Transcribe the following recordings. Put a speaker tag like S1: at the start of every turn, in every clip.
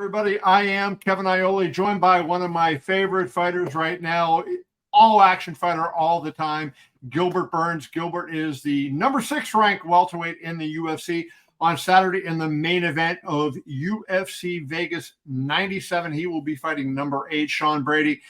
S1: everybody. I am Kevin Iole, joined by one of my favorite fighters right now, all-action fighter all the time, Gilbert Burns. Gilbert is the number 6 ranked welterweight in the UFC. On Saturday, in the main event of UFC Vegas 97, he will be fighting number 8, Sean Brady.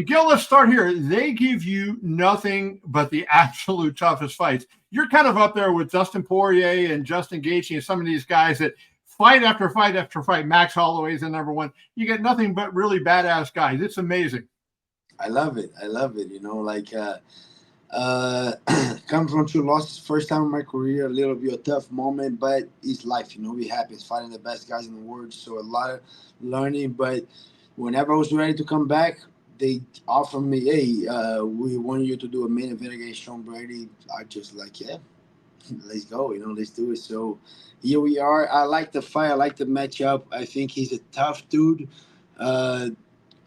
S1: Gil, let's start here. They give you nothing but the absolute toughest fights. You're kind of up there with Dustin Poirier and Justin Gaethje and some of these guys that fight after fight after fight. Max Holloway's the number 1. You get nothing but really badass guys. It's amazing.
S2: I love it. You know, come from 2 losses, first time in my career, a little bit of a tough moment, but it's life. You know, we happy. It's fighting the best guys in the world, so a lot of learning. But whenever I was ready to come back, they offered me, hey, we want you to do a main event against Sean Brady. I just yeah, let's go. You know, let's do it. So here we are. I like the fight. I like the matchup. I think he's a tough dude.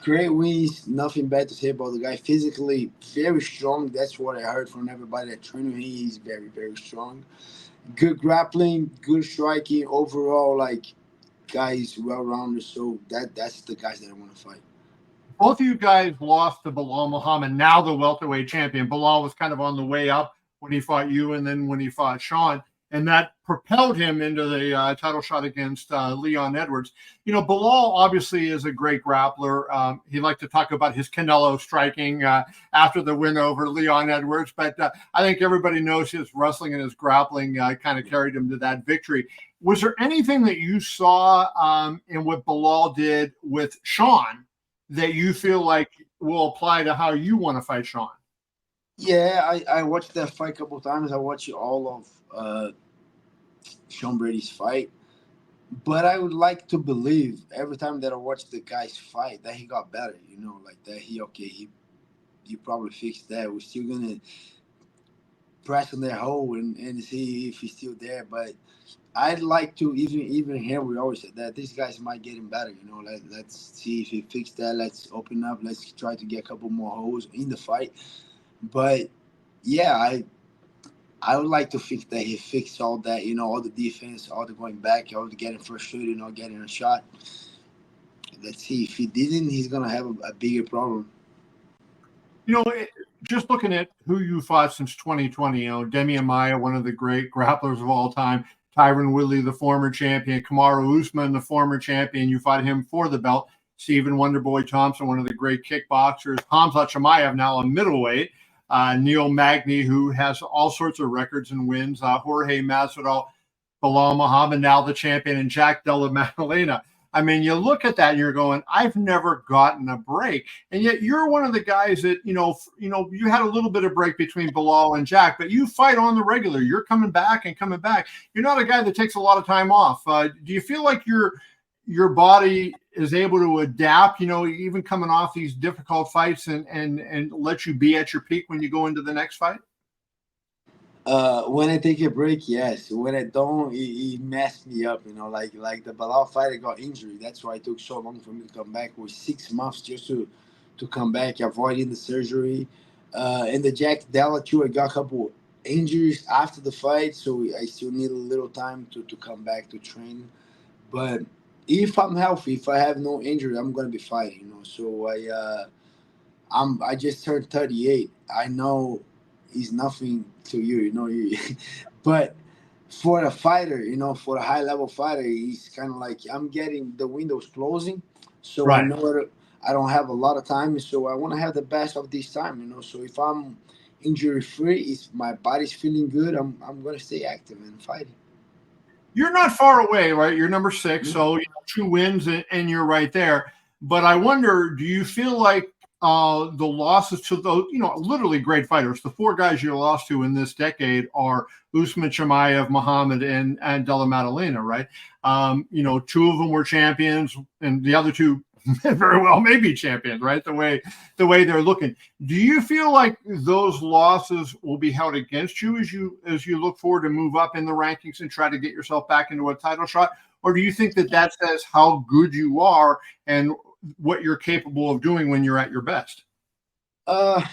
S2: Great wins. Nothing bad to say about the guy. Physically, very strong. That's what I heard from everybody that trained him. He's very, very strong. Good grappling, good striking. Overall, guys well-rounded. So that's the guys that I want to fight.
S1: Both of you guys lost to Balal Muhamed, now the welterweight champion. Balal was kind of on the way up when he fought you and then when he fought Sean, and that propelled him into the title shot against Leon Edwards. You know, Belal obviously is a great grappler. He liked to talk about his Canelo striking after the win over Leon Edwards, but I think everybody knows his wrestling and his grappling kind of carried him to that victory. Was there anything that you saw in what Belal did with Sean that you feel like will apply to how you want to fight Sean?
S2: Yeah, I watched that fight a couple of times. I watched all of Sean Brady's fight. But I would like to believe every time that I watch the guy's fight that he got better, you know, that he probably fixed that. We're still gonna press on their hole and see if he's still there. But I'd like to even here we always said that these guys might get him better, you know. Let's see if he fixed that. Let's open up. Let's try to get a couple more holes in the fight. But yeah, I would like to think that he fixed all that, you know, all the defense, all the going back, all the getting frustrated, not getting a shot. Let's see. If he didn't, he's going to have a bigger problem.
S1: You know, just looking at who you fought since 2020, you know, Demian Maia, one of the great grapplers of all time, Tyron Woodley, the former champion, Kamaru Usman, the former champion, you fought him for the belt, Stephen Wonderboy Thompson, one of the great kickboxers, Khamzat Chimaev, now a middleweight, Neil Magny, who has all sorts of records and wins, Jorge Masvidal, Balal Muhamed, now the champion, and Della Maddalena. I mean, you look at that and you're going, I've never gotten a break. And yet you're one of the guys that, you know, you had a little bit of break between Balal and Jack, but you fight on the regular. You're coming back and coming back. You're not a guy that takes a lot of time off. Do you feel like your body is able to adapt, you know, even coming off these difficult fights and let you be at your peak when you go into the next fight?
S2: When I take a break, yes. When I don't, it messed me up, you know, like the Belal fight, I got injured. That's why it took so long for me to come back. It was 6 months just to come back, avoiding the surgery. And the Jack Della too, I got a couple injuries after the fight, so I still need a little time to come back to train. But if I'm healthy, if I have no injury, I'm gonna be fighting, you know. So I just turned 38. I know it's nothing to you know. But for a fighter, you know, for a high level fighter, he's kind of like I'm getting the windows closing, so right. I know I don't have a lot of time, so I want to have the best of this time, you know. So if I'm injury free, if my body's feeling good, I'm gonna stay active and fighting.
S1: You're not far away, right? You're number 6, so you know, 2 wins and you're right there. But I wonder, do you feel like the losses to those, you know, literally great fighters, the 4 guys you lost to in this decade are Usman, Chimaev, Muhammad, and Della Maddalena, right? You know, 2 of them were champions, and the other 2 very well may be champions, right? The way they're looking. Do you feel like those losses will be held against you as you look forward to move up in the rankings and try to get yourself back into a title shot? Or do you think that says how good you are and what you're capable of doing when you're at your best?
S2: I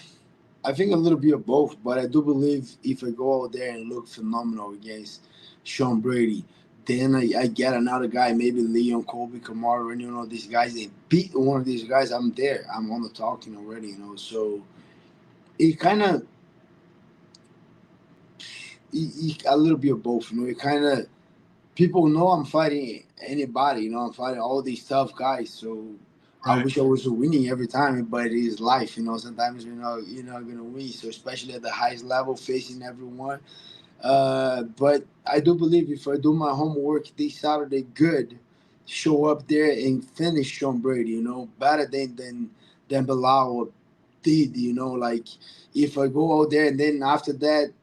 S2: think a little bit of both, but I do believe if I go out there and look phenomenal against Sean Brady, then I get another guy, maybe Leon, Colby, Kamaru, and these guys. They beat one of these guys. I'm there. I'm on the talking already. So it kind of a little bit of both. It kind of people know I'm fighting anybody. I'm fighting all these tough guys. So I
S1: Right.
S2: wish I was winning every time, but it is life. Sometimes you're not gonna win. So especially at the highest level, facing everyone. But I do believe if I do my homework this Saturday, good, show up there and finish Sean Brady. Better than Belal did. Like if I go out there and then after that,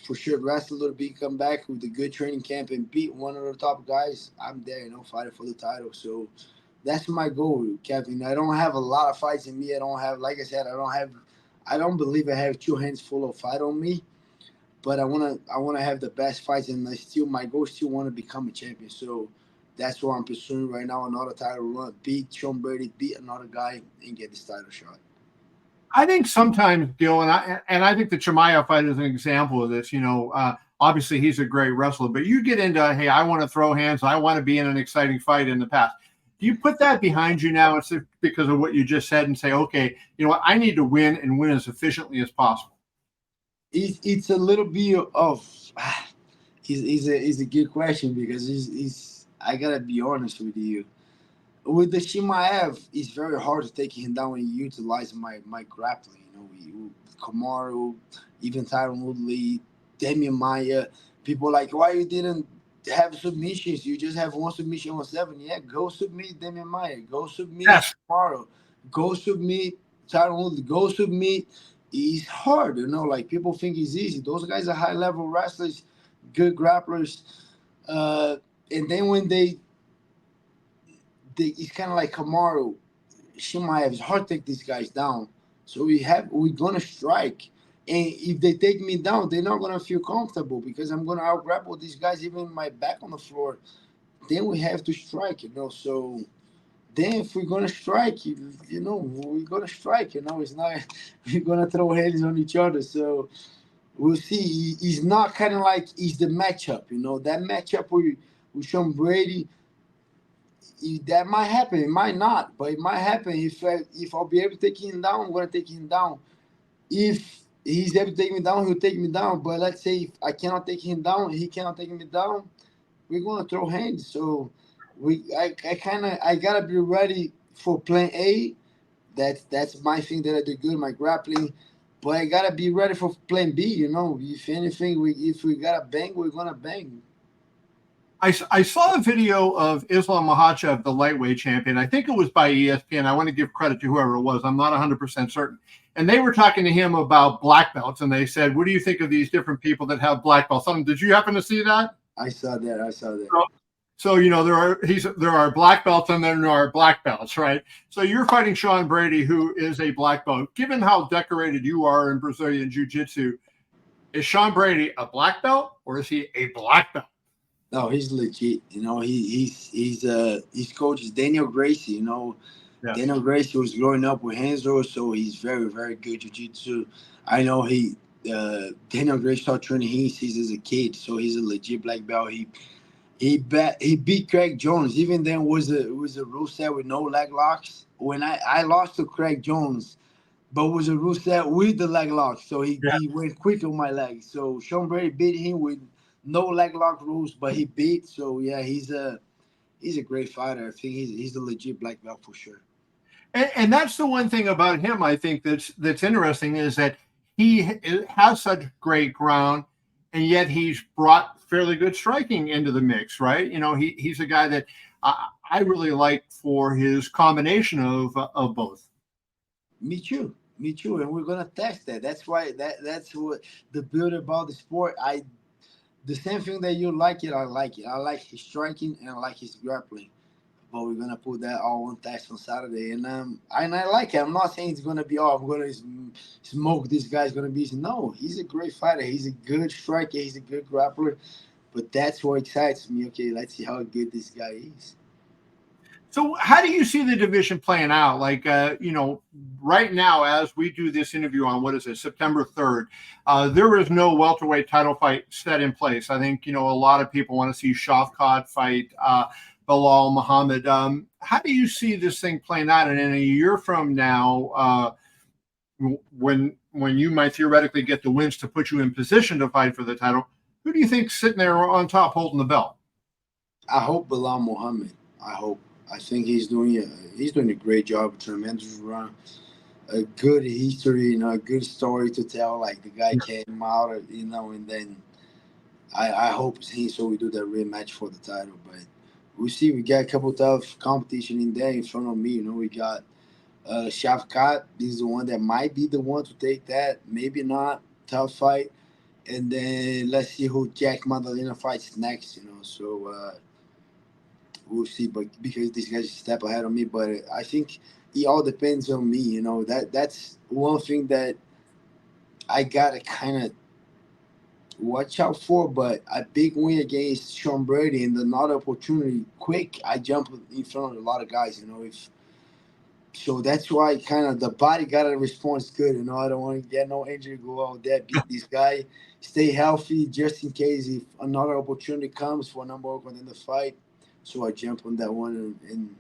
S2: for sure, rest a little bit, come back with a good training camp and beat one of the top guys, I'm there. Fighting for the title. So that's my goal, Kevin. I don't have a lot of fights in me. I don't have, like I said, I don't believe I have two hands full of fight on me, but I wanna have the best fights, and my goal still want to become a champion. So that's what I'm pursuing right now. Another title run, beat Sean Brady, beat another guy, and get this title shot.
S1: I think sometimes, Gil, and I think the Chimaev fight is an example of this. Obviously he's a great wrestler, but you get into, hey, I want to throw hands, I want to be in an exciting fight in the past. Do you put that behind you now? It's because of what you just said, and say, okay, you know what, I need to win and win as efficiently as possible.
S2: It's a little bit of is a good question because he's I gotta be honest with you. With the Chimaev, it's very hard to take him down and utilize my grappling. Kamaru, even Tyron Woodley, Damian Maya, people like, why you didn't have submissions? You just have one submission on 7. Yeah, go submit Damian Maya, go submit
S1: Yes.
S2: Kamaru, go submit Tyron Woodley, go submit. It's hard, like people think it's easy. Those guys are high level wrestlers, good grapplers. Uh, and then when it's kind of like Kamaru, Chimaev. It's hard to take these guys down. So we're gonna strike, and if they take me down, they're not gonna feel comfortable because I'm gonna out grapple these guys, even with my back on the floor. Then we have to strike. So then if we're gonna strike, we're gonna strike. It's not we're gonna throw hands on each other. So we'll see. It's not kind of like it's the matchup. That matchup with Sean Brady, that might happen. It might not, but it might happen. If I'll be able to take him down, I'm gonna take him down. If he's able to take me down, he'll take me down. But let's say if I cannot take him down, he cannot take me down, we're gonna throw hands. So I gotta be ready for plan A. That's my thing that I do good, my grappling. But I gotta be ready for plan B. If anything, if we gotta bang, we're gonna bang.
S1: I saw a video of Islam Makhachev, the lightweight champion. I think it was by ESPN. I want to give credit to whoever it was. I'm not 100% certain. And they were talking to him about black belts, and they said, what do you think of these different people that have black belts? Did you happen to see that?
S2: I saw that.
S1: So there are black belts and then there are black belts, right? So you're fighting Sean Brady, who is a black belt. Given how decorated you are in Brazilian Jiu-Jitsu, is Sean Brady a black belt or is he a black belt?
S2: No, he's legit. His coach is Daniel Gracie.
S1: Yes.
S2: Daniel Gracie was growing up with Hanzo, so he's very, very good jiu-jitsu. I know Daniel Gracie started training him since as a kid, so he's a legit black belt. He beat Craig Jones. Even then it was a rule set with no leg locks. When I lost to Craig Jones, but it was a rule set with the leg locks, so he went quick on my leg. So Sean Brady beat him with no leg lock rules, but he beat. So yeah, he's a great fighter. I think he's a legit black belt for sure.
S1: And that's the one thing about him, I think that's interesting, is that he has such great ground, and yet he's brought fairly good striking into the mix, right? He's a guy that I really like for his combination of both.
S2: Me too, and we're gonna test that. That's why that's what the beauty about the sport. The same thing that you like it, I like it. I like his striking and I like his grappling. But we're gonna put that all on test on Saturday, and I like it. I'm not saying it's gonna be I'm gonna smoke this guy's gonna be. No, he's a great fighter. He's a good striker. He's a good grappler. But that's what excites me. Okay, let's see how good this guy is.
S1: So how do you see the division playing out? Like, right now, as we do this interview on, what is it, September 3rd, there is no welterweight title fight set in place. I think, a lot of people want to see Shavkat fight Balal Muhamed. How do you see this thing playing out? And in a year from now, when you might theoretically get the wins to put you in position to fight for the title, who do you think's sitting there on top holding the belt?
S2: I hope Balal Muhamed. I think he's doing a great job, a tremendous run, a good history, a good story to tell. Like the guy came out, and then I hope so we do that rematch for the title. But we see we got a couple tough competition in there in front of me. We got Shavkat. He's the one that might be the one to take that. Maybe not. Tough fight. And then let's see who Jack Maddalena fights next. So. We'll see, but because these guys step ahead of me, but I think it all depends on me. That's one thing that I gotta kind of watch out for. But a big win against Sean Brady and another opportunity, quick, I jump in front of a lot of guys. If so, that's why kind of the body gotta respond good. I don't want to get no injury, go out there, beat this guy, stay healthy just in case if another opportunity comes for number one in the fight. So I jump on that one and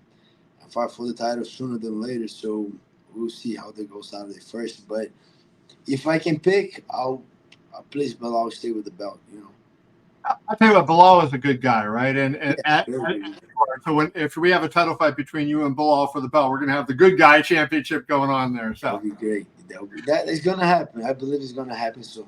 S2: fight for the title sooner than later. So we'll see how that goes Saturday first. But if I can pick, I'll place Belal, stay with the belt.
S1: I'll tell you what, Belal is a good guy, right? So if we have a title fight between you and Belal for the belt, we're going to have the good guy championship going on there. So
S2: that'll be great. That is going to happen. I believe it's going to happen soon.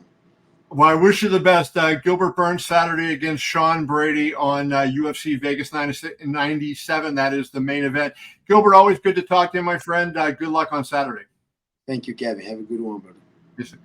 S1: Well, I wish you the best. Gilbert Burns Saturday against Sean Brady on UFC Vegas 97. That is the main event. Gilbert, always good to talk to you, my friend. Good luck on Saturday.
S2: Thank you, Kevin. Have a good one, brother.
S1: Yes, sir.